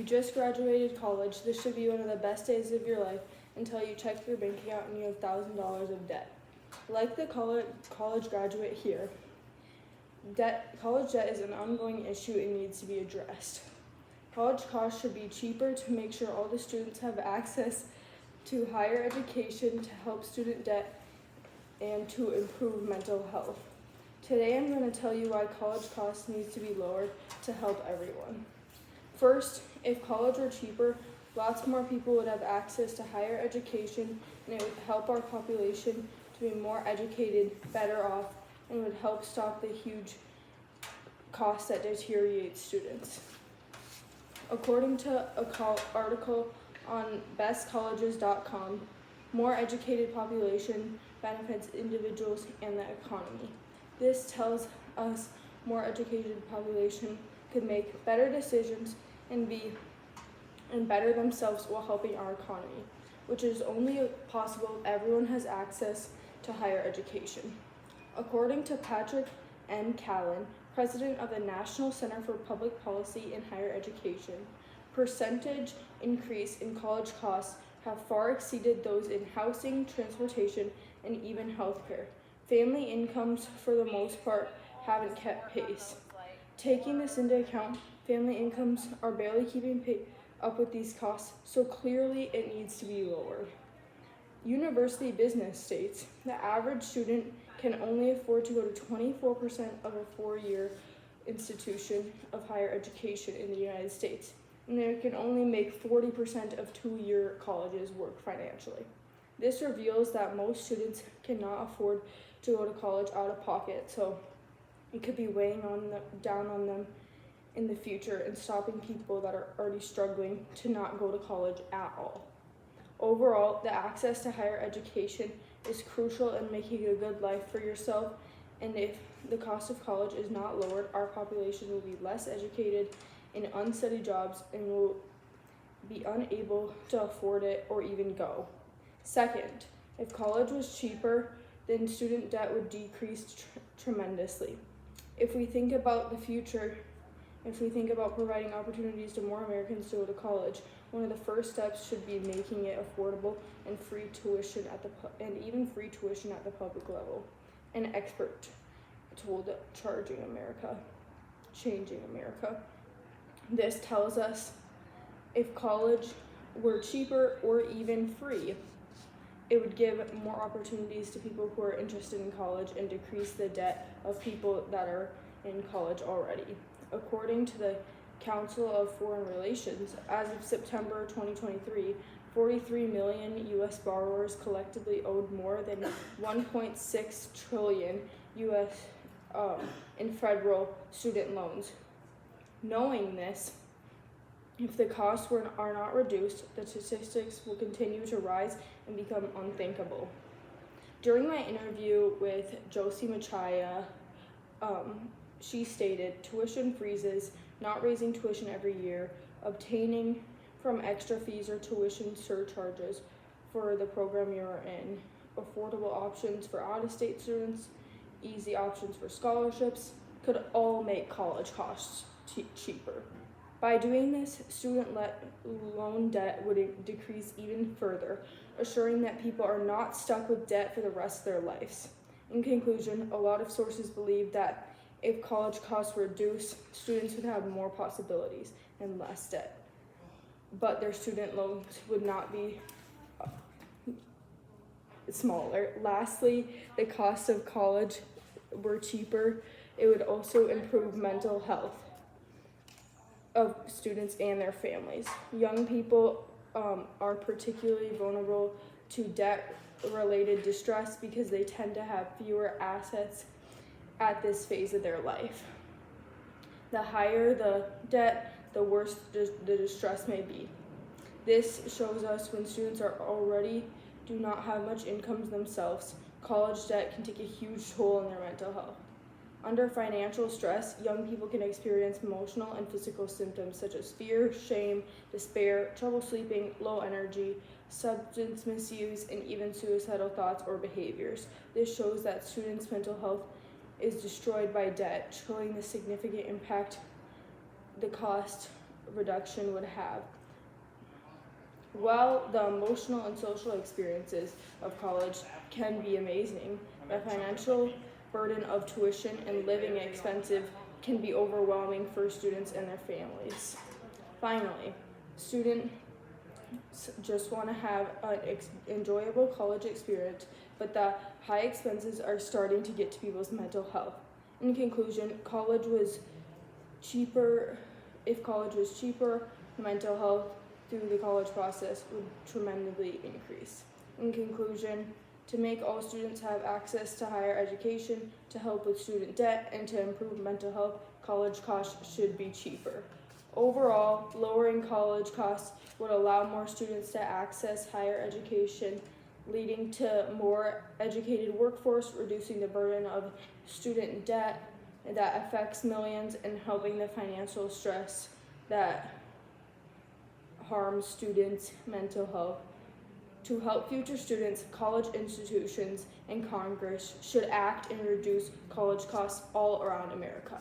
just graduated college, this should be one of the best days of your life until you check your bank account and you have $1,000 of debt. Like the college graduate here, college debt is an ongoing issue and needs to be addressed. College costs should be cheaper to make sure all the students have access to higher education to help student debt and to improve mental health. Today I'm going to tell you why college costs needs to be lowered to help everyone. First, if college were cheaper, lots more people would have access to higher education, and it would help our population to be more educated, better off, and would help stop the huge costs that deteriorate students. According to an article on bestcolleges.com, more educated population benefits individuals and the economy. This tells us more educated population could make better decisions and better themselves while helping our economy, which is only possible if everyone has access to higher education. According to Patrick M. Callan, president of the National Center for Public Policy in Higher Education, percentage increase in college costs have far exceeded those in housing, transportation, and even healthcare. Family incomes, for the most part, haven't kept pace. Taking this into account, family incomes are barely keeping up with these costs, so clearly it needs to be lowered. University Business states the average student can only afford to go to 24% of a 4-year institution of higher education in the United States, and they can only make 40% of 2-year colleges work financially. This reveals that most students cannot afford to go to college out of pocket, so it could be weighing down on them in the future and stopping people that are already struggling to not go to college at all. Overall, the access to higher education is crucial in making a good life for yourself, and if the cost of college is not lowered, our population will be less educated in unsteady jobs and will be unable to afford it or even go. Second, if college was cheaper, then student debt would decrease tremendously. If we think about the future, if we think about providing opportunities to more Americans to go to college, one of the first steps should be making it affordable and free tuition at the public level. An expert told Changing America. This tells us if college were cheaper or even free, it would give more opportunities to people who are interested in college and decrease the debt of people that are in college already. According to the Council of Foreign Relations, as of September 2023, 43 million U.S. borrowers collectively owed more than 1.6 trillion U.S. In federal student loans. Knowing this, if the costs are not reduced, the statistics will continue to rise and become unthinkable. During my interview with Josie Machaya, she stated tuition freezes, not raising tuition every year, obtaining from extra fees or tuition surcharges for the program you're in, affordable options for out-of-state students, easy options for scholarships, could all make college costs cheaper. By doing this, student loan debt would decrease even further, assuring that people are not stuck with debt for the rest of their lives. In conclusion, a lot of sources believe that if college costs were reduced, students would have more possibilities and less debt, but their student loans would not be smaller. Lastly, the cost of college were cheaper, it would also improve mental health of students and their families. Young people are particularly vulnerable to debt-related distress because they tend to have fewer assets at this phase of their life. The higher the debt, the worse the distress may be. This shows us when students do not have much incomes themselves, college debt can take a huge toll on their mental health. Under financial stress, young people can experience emotional and physical symptoms such as fear, shame, despair, trouble sleeping, low energy, substance misuse, and even suicidal thoughts or behaviors. This shows that students' mental health is destroyed by debt, showing the significant impact the cost reduction would have. While the emotional and social experiences of college can be amazing, the financial burden of tuition and living expenses can be overwhelming for students and their families. Finally, students just want to have an enjoyable college experience, but the high expenses are starting to get to people's mental health. In conclusion, college was cheaper. If college was cheaper, mental health through the college process would tremendously increase. In conclusion, to make all students have access to higher education, to help with student debt, and to improve mental health, college costs should be cheaper. Overall, lowering college costs would allow more students to access higher education, leading to more educated workforce, reducing the burden of student debt that affects millions, and helping the financial stress that harms students' mental health. To help future students, college institutions and Congress should act and reduce college costs all around America.